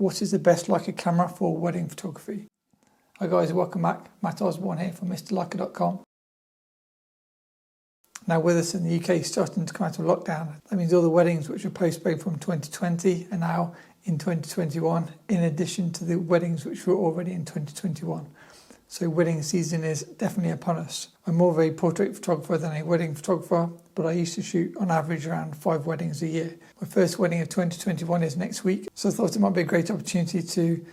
What is the best Leica camera for wedding photography? Hi guys, welcome back. Matt Osborne here from MrLeica.com. Now with us in the UK starting to come out of lockdown, that means all the weddings which were postponed from 2020 are now in 2021, in addition to the weddings which were already in 2021. So wedding season is definitely upon us. I'm more of a portrait photographer than a wedding photographer, but I used to shoot on average around 5 weddings a year. My first wedding of 2021 is next week, so I thought it might be a great opportunity to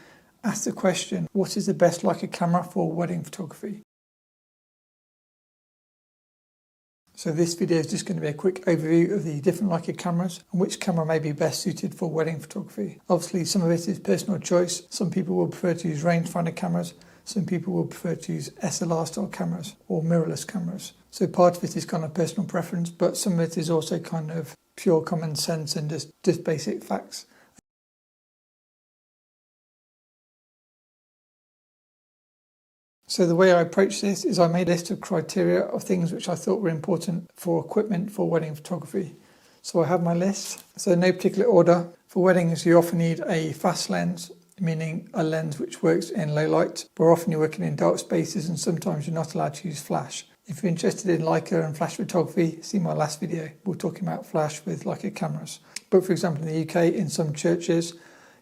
ask the question, what is the best Leica camera for wedding photography? So this video is just going to be a quick overview of the different Leica cameras and which camera may be best suited for wedding photography. Obviously some of it is personal choice. Some people will prefer to use rangefinder cameras. Some people will prefer to use SLR style cameras or mirrorless cameras. So part of it is kind of personal preference, but some of it is also kind of pure common sense and just basic facts. So the way I approach this is I made a list of criteria of things which I thought were important for equipment for wedding photography. So I have my list. So in no particular order. For weddings you often need a fast lens, meaning a lens which works in low light, but often you're working in dark spaces and sometimes you're not allowed to use flash. If you're interested in Leica and flash photography, see my last video. We're talking about flash with Leica cameras. But for example in the UK, in some churches,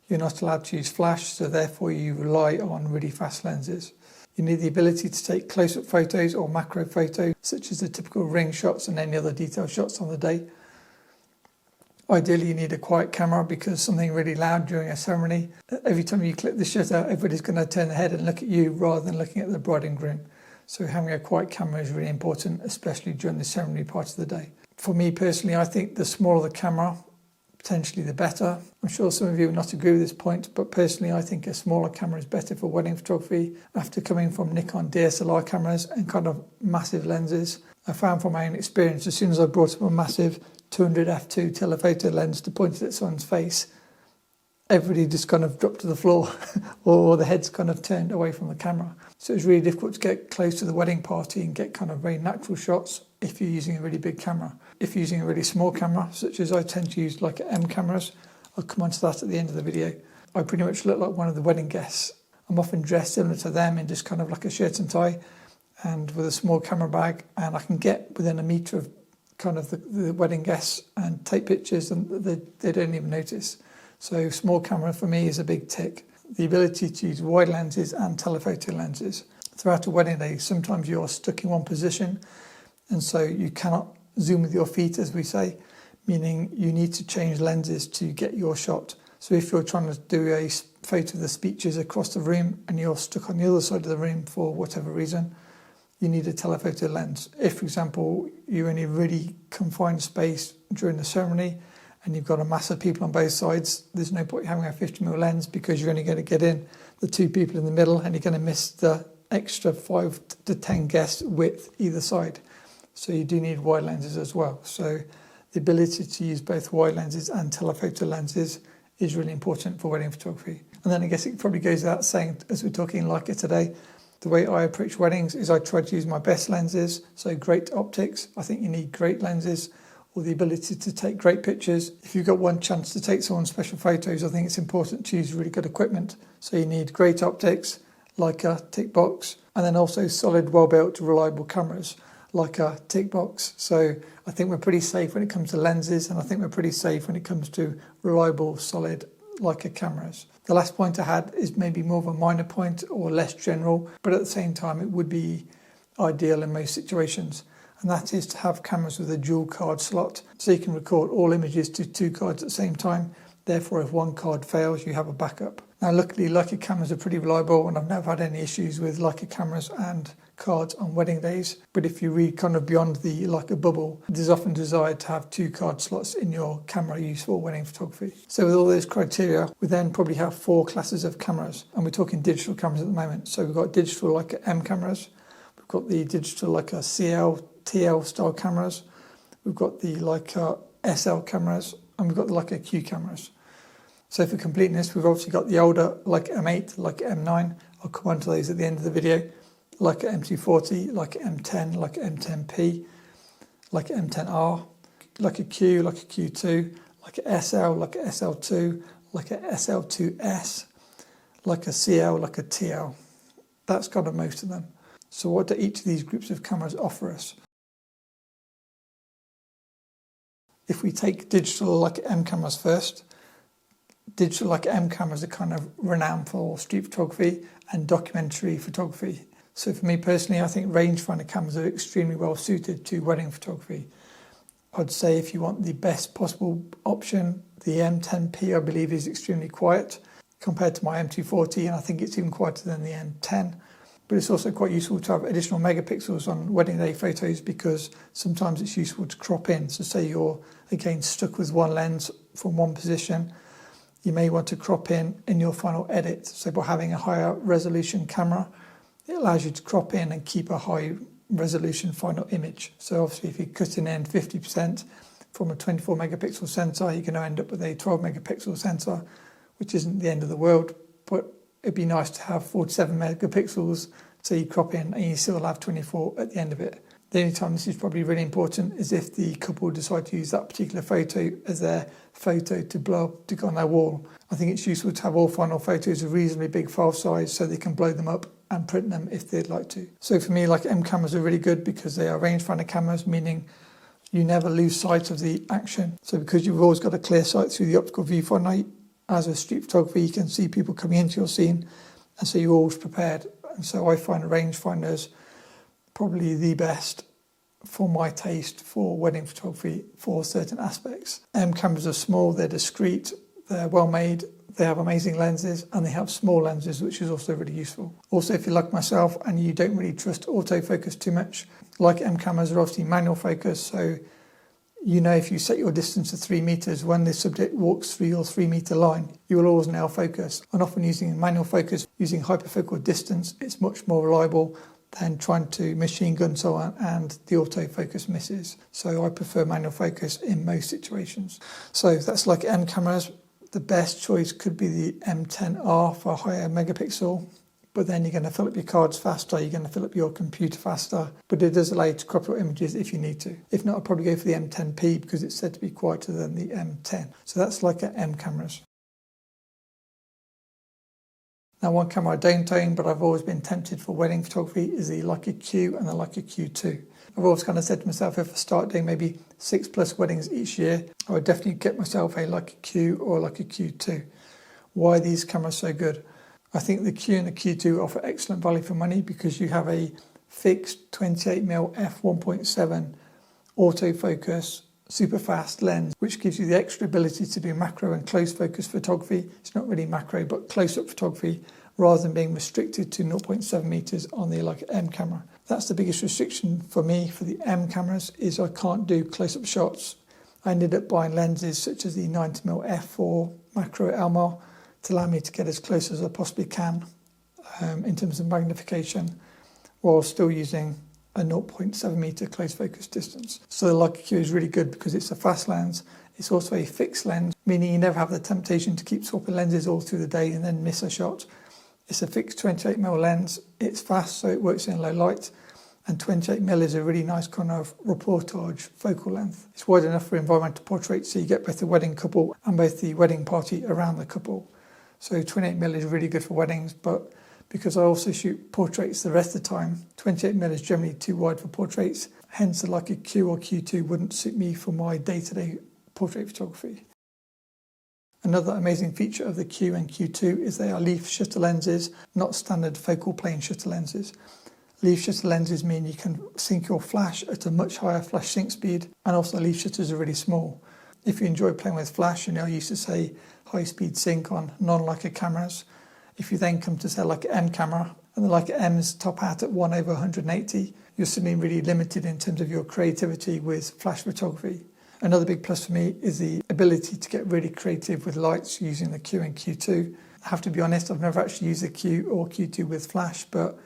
you're not allowed to use flash, so therefore you rely on really fast lenses. You need the ability to take close-up photos or macro photos, such as the typical ring shots and any other detailed shots on the day. Ideally, you need a quiet camera because something really loud during a ceremony. Every time you click the shutter, everybody's going to turn their head and look at you rather than looking at the bride and groom. So having a quiet camera is really important, especially during the ceremony part of the day. For me personally, I think the smaller the camera, potentially the better. I'm sure some of you will not agree with this point, but personally I think a smaller camera is better for wedding photography. After coming from Nikon DSLR cameras and kind of massive lenses, I found from my own experience, as soon as I brought up a massive 200 f2 telephoto lens to point it at someone's face, everybody just kind of dropped to the floor or the heads kind of turned away from the camera. So it's really difficult to get close to the wedding party and get kind of very natural shots if you're using a really big camera. If you're using a really small camera, such as I tend to use Leica M cameras, I'll come on to that at the end of the video, I pretty much look like one of the wedding guests. I'm often dressed similar to them in just kind of like a shirt and tie and with a small camera bag, and I can get within a metre of kind of the wedding guests and take pictures and they don't even notice. So small camera for me is a big tick. The ability to use wide lenses and telephoto lenses. Throughout a wedding day, sometimes you're stuck in one position and so you cannot zoom with your feet, as we say, meaning you need to change lenses to get your shot. So if you're trying to do a photo of the speeches across the room and you're stuck on the other side of the room for whatever reason, you need a telephoto lens. If, for example, you're in a really confined space during the ceremony and you've got a mass of people on both sides, there's no point having a 50mm lens because you're only going to get in the 2 people in the middle and you're going to miss the extra 5 to 10 guests width either side. So you do need wide lenses as well. So the ability to use both wide lenses and telephoto lenses is really important for wedding photography. And then I guess it probably goes without saying, as we're talking Leica today, the way I approach weddings is I try to use my best lenses, so great optics. I think you need great lenses or the ability to take great pictures. If you've got one chance to take someone's special photos, I think it's important to use really good equipment. So you need great optics, Leica, tick box, and then also solid, well-built, reliable cameras, Leica, tick box. So I think we're pretty safe when it comes to lenses, and I think we're pretty safe when it comes to reliable, solid Leica cameras. The last point I had is maybe more of a minor point or less general, but at the same time it would be ideal in most situations. And that is to have cameras with a dual card slot, so you can record all images to 2 cards at the same time. Therefore, if one card fails, you have a backup. Now, luckily, Leica cameras are pretty reliable, and I've never had any issues with Leica cameras and cards on wedding days. But if you read kind of beyond the Leica bubble, there's often desired to have 2 card slots in your camera used for wedding photography. So with all those criteria, we then probably have 4 classes of cameras, and we're talking digital cameras at the moment. So we've got digital Leica M cameras, we've got the digital Leica CL, TL style cameras, we've got the Leica SL cameras, and we've got the Leica Q cameras. So for completeness, we've obviously got the older Leica M8, Leica M9, I'll come on to those at the end of the video, Leica M240, Leica M10, Leica M10P, Leica M10R, Leica Q, Leica Q2, Leica SL, Leica SL2, Leica SL2S, Leica CL, Leica TL. That's kind of most of them. So what do each of these groups of cameras offer us? If we take digital Leica M cameras first, digital Leica M cameras are kind of renowned for street photography and documentary photography. So for me personally, I think rangefinder cameras are extremely well suited to wedding photography. I'd say if you want the best possible option, the M10P I believe is extremely quiet compared to my M240, and I think it's even quieter than the M10. But it's also quite useful to have additional megapixels on wedding day photos because sometimes it's useful to crop in. So say you're, again, stuck with one lens from one position, you may want to crop in your final edit. So by having a higher resolution camera, it allows you to crop in and keep a high resolution final image. So obviously if you're cutting in 50% from a 24 megapixel sensor, you're going to end up with a 12 megapixel sensor, which isn't the end of the world, but it'd be nice to have 47 megapixels so you crop in and you still have 24 at the end of it. The only time this is probably really important is if the couple decide to use that particular photo as their photo to blow up to go on their wall. I think it's useful to have all final photos of reasonably big file size so they can blow them up and print them if they'd like to. So for me, like M cameras are really good because they are rangefinder cameras, meaning you never lose sight of the action. So because you've always got a clear sight through the optical viewfinder, as a street photographer, you can see people coming into your scene, and so you're always prepared. And so I find rangefinders probably the best for my taste for wedding photography for certain aspects. M cameras are small, they're discreet, they're well made, they have amazing lenses, and they have small lenses, which is also really useful. Also, if you're like myself and you don't really trust autofocus too much, like M cameras are obviously manual focus, so you know if you set your distance to 3 meters, when the subject walks through your 3 meter line, you will always nail focus. And often using manual focus, using hyperfocal distance, it's much more reliable than trying to machine gun someone and the autofocus misses. So I prefer manual focus in most situations. So that's like M cameras. The best choice could be the M10R for a higher megapixel, but then you're going to fill up your cards faster, you're going to fill up your computer faster, but it does allow you to crop your images if you need to. If not, I'll probably go for the M10P because it's said to be quieter than the M10. So that's like M cameras. Now one camera I don't own, but I've always been tempted for wedding photography is the Leica Q and the Leica Q2. I've always kind of said to myself, if I start doing maybe 6+ weddings each year, I would definitely get myself a Leica Q or Leica Q2. Why are these cameras so good? I think the Q and the Q2 offer excellent value for money because you have a fixed 28mm f1.7 autofocus super fast lens, which gives you the extra ability to do macro and close focus photography. It's not really macro, but close-up photography, rather than being restricted to 0.7 meters on the Leica M camera. That's the biggest restriction for me for the M cameras, is I can't do close-up shots. I ended up buying lenses such as the 90mm f4 macro Elmar to allow me to get as close as I possibly can in terms of magnification, while still using a 0.7 meter close focus distance. So the Leica Q is really good because it's a fast lens. It's also a fixed lens, meaning you never have the temptation to keep swapping lenses all through the day and then miss a shot. It's a fixed 28mm lens. It's fast, so it works in low light. And 28mm is a really nice kind of reportage focal length. It's wide enough for environmental portraits, so you get both the wedding couple and both the wedding party around the couple. So 28mm is really good for weddings, but because I also shoot portraits the rest of the time, 28mm is generally too wide for portraits. Hence, the Leica Q or Q2 wouldn't suit me for my day-to-day portrait photography. Another amazing feature of the Q and Q2 is they are leaf shutter lenses, not standard focal plane shutter lenses. Leaf shutter lenses mean you can sync your flash at a much higher flash sync speed, and also leaf shutters are really small. If you enjoy playing with flash, I used to say high-speed sync on non-Leica cameras. If you then come to say Leica M camera, and the Leica M's top out at 1/180, you're suddenly really limited in terms of your creativity with flash photography. Another big plus for me is the ability to get really creative with lights using the Q and Q2. I have to be honest, I've never actually used the Q or Q2 with flash, but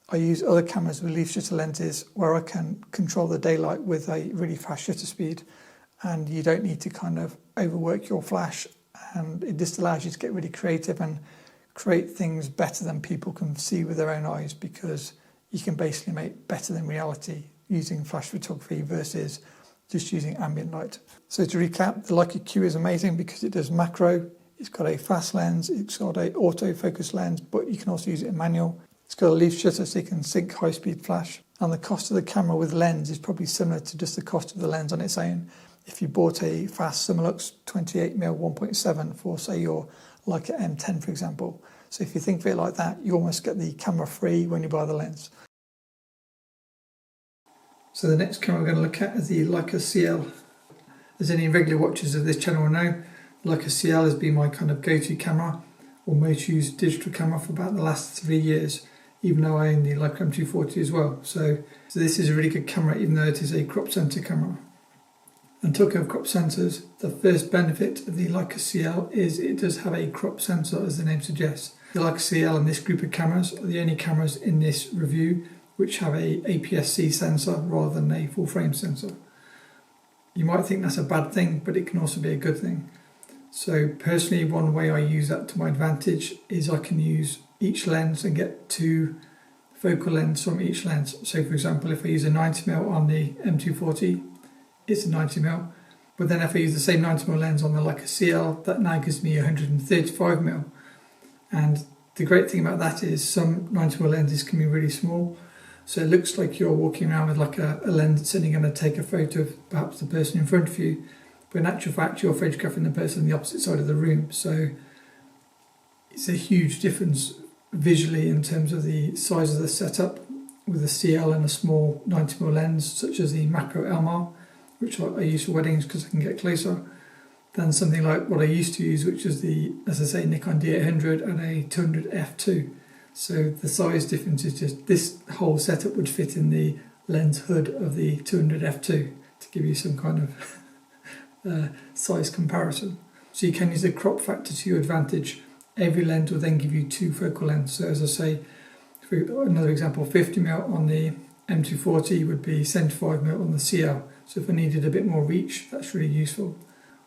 I use other cameras with leaf shutter lenses where I can control the daylight with a really fast shutter speed, and you don't need to kind of overwork your flash, and it just allows you to get really creative and create things better than people can see with their own eyes, because you can basically make better than reality using flash photography versus just using ambient light. So to recap, the Leica Q is amazing because it does macro, It's got a fast lens, it's got a autofocus lens, but you can also use it in manual. It's got a leaf shutter so you can sync high-speed flash. And the cost of the camera with lens is probably similar to just the cost of the lens on its own. If you bought a fast Summilux 28mm 1.7 for, say, your Leica M10, for example. So if you think of it like that, you almost get the camera free when you buy the lens. So the next camera we're going to look at is the Leica CL. As any regular watchers of this channel will know, Leica CL has been my kind of go-to camera, or most used digital camera for about the last 3 years, even though I own the Leica M240 as well. So this is a really good camera, even though it is a crop sensor camera. And talking of crop sensors, the first benefit of the Leica CL is it does have a crop sensor, as the name suggests. The Leica CL and this group of cameras are the only cameras in this review which have a APS-C sensor rather than a full frame sensor. You might think that's a bad thing, but it can also be a good thing. So personally, one way I use that to my advantage is I can use each lens and get 2 focal lengths from each lens. So for example, if I use a 90mm on the M240, it's a 90mm, but then if I use the same 90mm lens on the Leica CL, that now gives me 135mm. And the great thing about that is some 90mm lenses can be really small, so it looks like you're walking around with like a lens that's only going to take a photo of perhaps the person in front of you, but in actual fact you're photographing the person on the opposite side of the room. So it's a huge difference visually in terms of the size of the setup with a CL and a small 90mm lens such as the macro LMR, which I use for weddings because I can get closer, than something like what I used to use, which is the, as I say, Nikon D800 and a 200 f2. So the size difference is just, this whole setup would fit in the lens hood of the 200 f2 to give you some kind of size comparison. So you can use the crop factor to your advantage. Every lens will then give you 2 focal lengths. So as I say, for another example, 50mm on the M240 would be 75mm on the CL. So if I needed a bit more reach, that's really useful.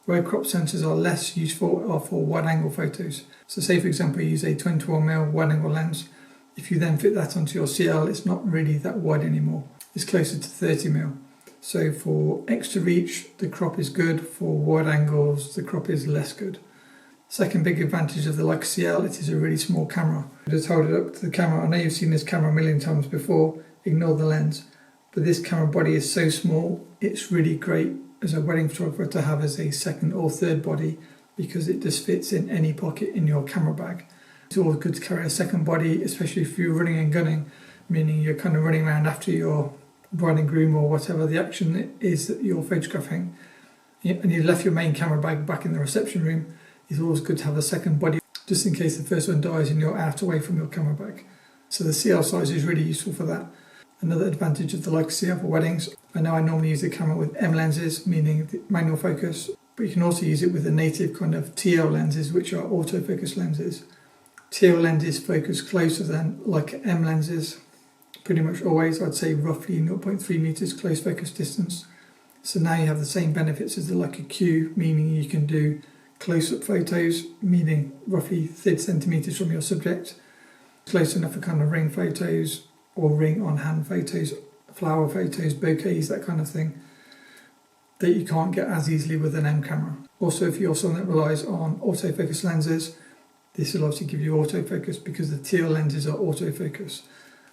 Where crop sensors are less useful are for wide angle photos. So say for example you use a 21mm wide angle lens. If you then fit that onto your CL, it's not really that wide anymore. It's closer to 30mm. So for extra reach, the crop is good. For wide angles, the crop is less good. Second big advantage of the Leica CL, it is a really small camera. Just hold it up to the camera. I know you've seen this camera a million times before, ignore the lens. But this camera body is so small, it's really great as a wedding photographer to have as a second or third body because it just fits in any pocket in your camera bag. It's always good to carry a second body, especially if you're running and gunning, meaning you're kind of running around after your bride and groom or whatever the action is that you're photographing, and you left your main camera bag back in the reception room. It's always good to have a second body just in case the first one dies and you're out away from your camera bag. So the CL size is really useful for that. Another advantage of the Leica CL for weddings, I know I normally use the camera with M lenses, meaning the manual focus, but you can also use it with the native kind of TL lenses, which are autofocus lenses. TL lenses focus closer than Leica M lenses, pretty much always. I'd say roughly 0.3 meters close focus distance. So now you have the same benefits as the Leica Q, meaning you can do close-up photos, meaning roughly 30 centimeters from your subject, close enough for kind of ring photos or ring on hand photos, flower photos, bouquets, that kind of thing, that you can't get as easily with an M camera. Also, if you're someone that relies on autofocus lenses, this will obviously give you autofocus because the TL lenses are autofocus.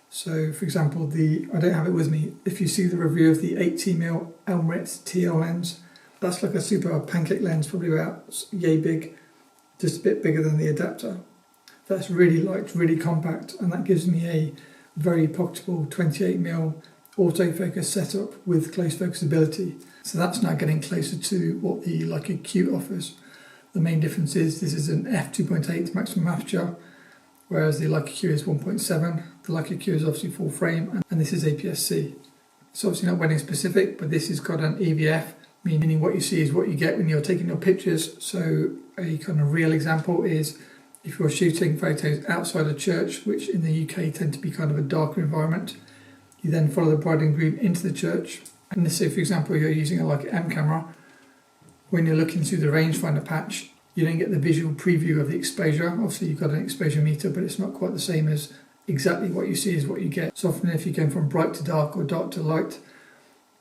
So for example, I don't have it with me, if you see the review of the 80mm Elmrit TL lens, that's like a super pancake lens, probably about yay big, just a bit bigger than the adapter. That's really light, really compact, and that gives me a very pocketable 28mm autofocus setup with close focus ability. So that's now getting closer to what the Leica Q offers. The main difference is this is an f2.8 maximum aperture, whereas the Leica Q is 1.7. The Leica Q is obviously full frame, and this is APS-C. It's obviously not wedding specific, but this has got an EVF, meaning what you see is what you get when you're taking your pictures. So a kind of real example is if you're shooting photos outside a church, which in the UK tend to be kind of a darker environment, you then follow the bride and groom into the church. And let's say, for example, you're using a Leica M camera. When you're looking through the rangefinder patch, you don't get the visual preview of the exposure. Obviously, you've got an exposure meter, but it's not quite the same as exactly what you see is what you get. So often if you're going from bright to dark or dark to light,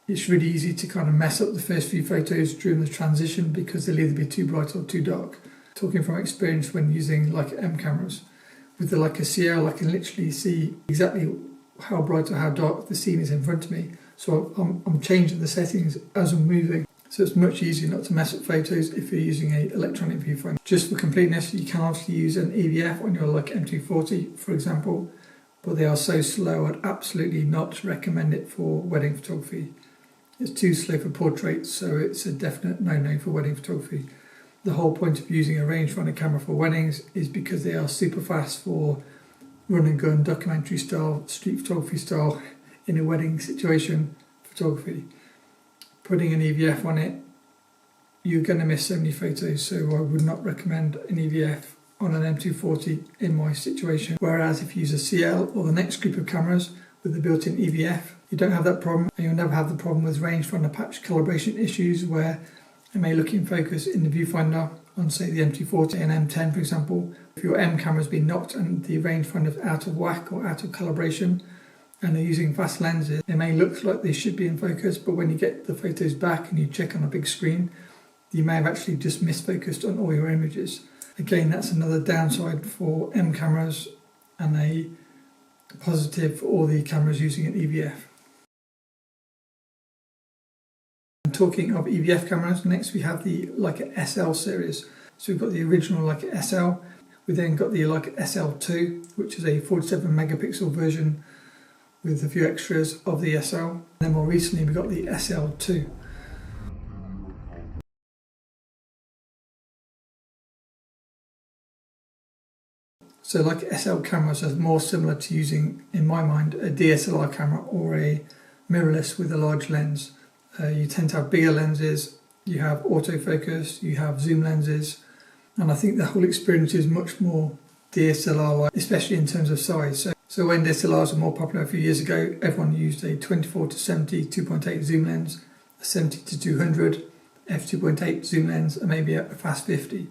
it's really easy to kind of mess up the first few photos during the transition because they'll either be too bright or too dark. talking from experience when using Leica M cameras. With the Leica CL, I can literally see exactly how bright or how dark the scene is in front of me. So I'm changing the settings as I'm moving. So it's much easier not to mess up photos if you're using an electronic viewfinder. Just for completeness, you can obviously use an EVF on your Leica M240, for example, but they are so slow I'd absolutely not recommend it for wedding photography. It's too slow for portraits, so it's a definite no-no for wedding photography. The whole point of using a rangefinder camera for weddings is because they are super fast for run and gun, documentary style, street photography style, in a wedding situation photography. Putting an EVF on it, you're going to miss so many photos, so I would not recommend an EVF on an M240 in my situation. Whereas if you use a CL or the next group of cameras with the built-in EVF, you don't have that problem, and you'll never have the problem with rangefinder patch calibration issues where it may look in focus in the viewfinder on, say, the M240 and M10, for example. If your M camera's been knocked and the rangefinder's out of whack or out of calibration, and they're using fast lenses, they may look like they should be in focus, but when you get the photos back and you check on a big screen, you may have actually just misfocused on all your images. Again, that's another downside for M cameras and a positive for all the cameras using an EVF. And talking of EVF cameras, next we have the Leica SL series. So we've got the original Leica SL, we then got the Leica SL2, which is a 47 megapixel version with a few extras of the SL. And then more recently we got the SL2. So like SL cameras are more similar to using, in my mind, a DSLR camera or a mirrorless with a large lens. You tend to have bigger lenses, you have autofocus, you have zoom lenses, and I think the whole experience is much more DSLR-like, especially in terms of size. So when DSLRs were more popular a few years ago, everyone used a 24-70 2.8 zoom lens, a 70-200 f2.8 zoom lens, and maybe a fast 50.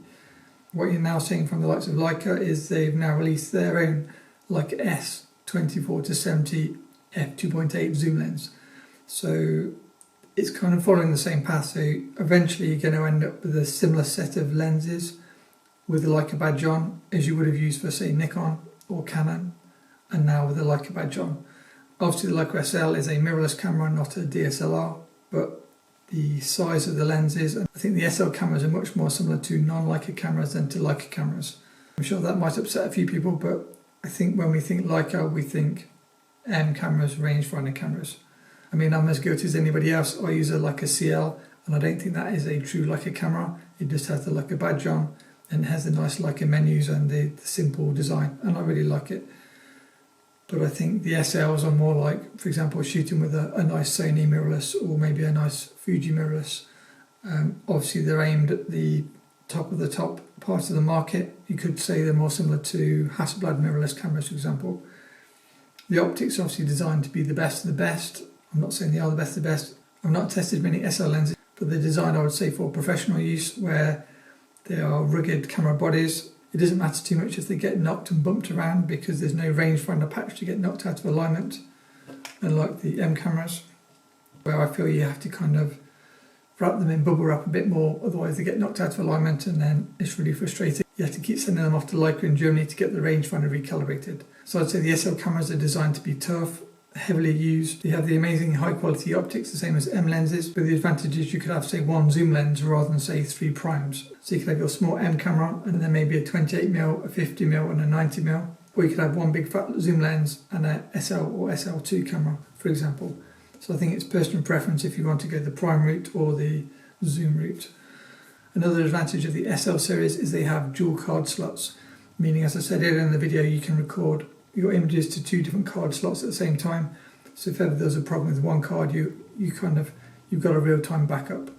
What you're now seeing from the likes of Leica is they've now released their own Leica S 24-70 f2.8 zoom lens. So it's kind of following the same path. So eventually you're going to end up with a similar set of lenses with the Leica badge on as you would have used for, say, Nikon or Canon, and now with the Leica badge on. Obviously the Leica SL is a mirrorless camera, not a DSLR, but the size of the lenses, and I think the SL cameras are much more similar to non-Leica cameras than to Leica cameras. I'm sure that might upset a few people, but I think when we think Leica, we think M cameras, rangefinder cameras. I mean, I'm as guilty as anybody else. I use a Leica CL, and I don't think that is a true Leica camera. It just has the Leica badge on, and it has the nice Leica menus and the simple design, and I really like it. But I think the SLs are more like, for example, shooting with a nice Sony mirrorless or maybe a nice Fuji mirrorless. Obviously they're aimed at the top of the top part of the market. You could say they're more similar to Hasselblad mirrorless cameras, for example. The optics are obviously designed to be the best of the best. I'm not saying they are the best of the best. I've not tested many SL lenses, but they're designed, I would say, for professional use where they are rugged camera bodies. It doesn't matter too much if they get knocked and bumped around because there's no rangefinder patch to get knocked out of alignment, unlike the M cameras, where I feel you have to kind of wrap them in bubble wrap a bit more, otherwise they get knocked out of alignment and then it's really frustrating. You have to keep sending them off to Leica in Germany to get the rangefinder recalibrated. So I'd say the SL cameras are designed to be tough, heavily used. They have the amazing high quality optics, the same as M lenses, but the advantage is you could have, say, one zoom lens rather than, say, 3 primes. So you could have your small M camera and then maybe a 28mm, a 50mm and a 90mm, or you could have one big fat zoom lens and a SL or SL2 camera, for example. So I think it's personal preference if you want to go the prime route or the zoom route. Another advantage of the SL series is they have dual card slots, meaning, as I said earlier in the video, you can record your images to 2 different card slots at the same time. So if ever there's a problem with one card, you've got a real-time backup.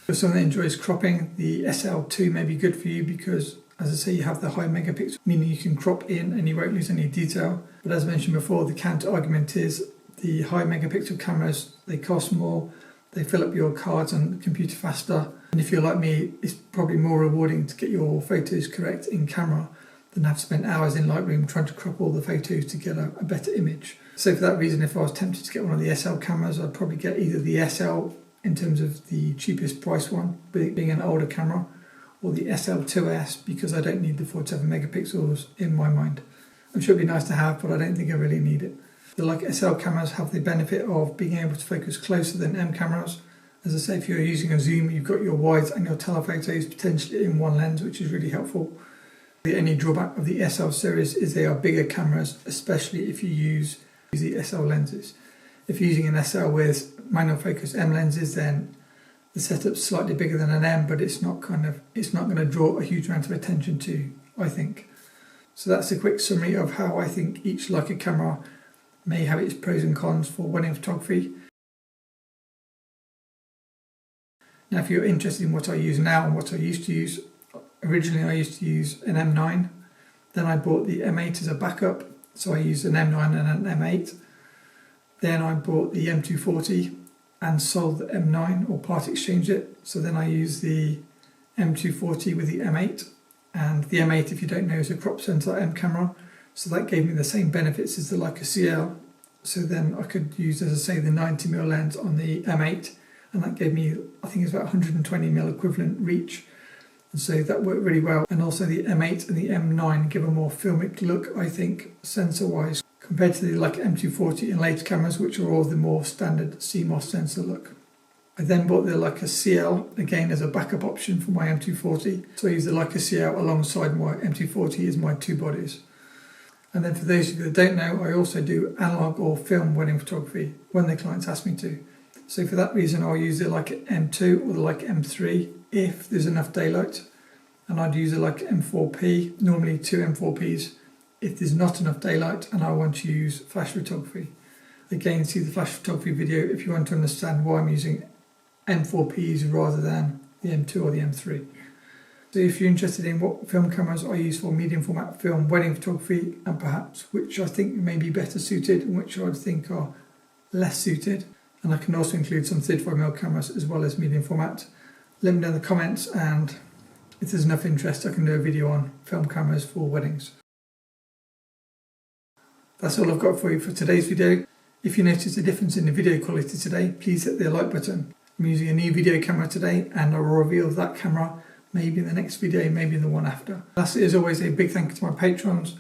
For someone that enjoys cropping, the SL2 may be good for you because, as I say, you have the high megapixel, meaning you can crop in and you won't lose any detail. But as mentioned before, the counter argument is the high megapixel cameras, they cost more, they fill up your cards on the computer faster, and if you're like me, it's probably more rewarding to get your photos correct in camera than have to spend hours in Lightroom trying to crop all the photos to get a better image. So for that reason, if I was tempted to get one of the SL cameras, I'd probably get either the SL in terms of the cheapest price one, being an older camera, or the SL2S because I don't need the 47 megapixels in my mind. I'm sure it'd be nice to have, but I don't think I really need it. The Leica SL cameras have the benefit of being able to focus closer than M cameras. As I say, if you're using a zoom, you've got your wides and your telephotos potentially in one lens, which is really helpful. The only drawback of the SL series is they are bigger cameras, especially if you use the SL lenses. If you're using an SL with manual focus M lenses, then the setup's slightly bigger than an M, but it's not going to draw a huge amount of attention to, I think. So that's a quick summary of how I think each Leica camera may have its pros and cons for wedding photography. Now, if you're interested in what I use now and what I used to use, originally I used to use an M9, then I bought the M8 as a backup, so I used an M9 and an M8. Then I bought the M240 and sold the M9 or part exchanged it, so then I used the M240 with the M8, and the M8, if you don't know, is a crop sensor M camera, so that gave me the same benefits as the Leica CL. So then I could use, as I say, the 90mm lens on the M8, and that gave me, I think it's about 120mm equivalent reach, and so that worked really well. And also the M8 and the M9 give a more filmic look, I think, sensor-wise, compared to the Leica M240 and later cameras, which are all the more standard CMOS sensor look. I then bought the Leica CL, again as a backup option for my M240, so I use the Leica CL alongside my M240 as my two bodies. And then for those of you that don't know, I also do analog or film wedding photography when the clients ask me to. So for that reason, I'll use the Leica M2 or the Leica M3 if there's enough daylight. And I'd use the Leica M4P, normally two M4Ps, if there's not enough daylight and I want to use flash photography. Again, see the flash photography video if you want to understand why I'm using M4Ps rather than the M2 or the M3. So if you're interested in what film cameras I use for medium format film wedding photography, and perhaps which I think may be better suited and which I think are less suited, and I can also include some 35mm cameras as well as medium format, let me know in the comments, and if there's enough interest I can do a video on film cameras for weddings. That's all I've got for you for today's video. If you notice a difference in the video quality today, please hit the like button. I'm using a new video camera today, and I'll reveal that camera maybe in the next video, maybe in the one after. Lastly, as always, a big thank you to my patrons.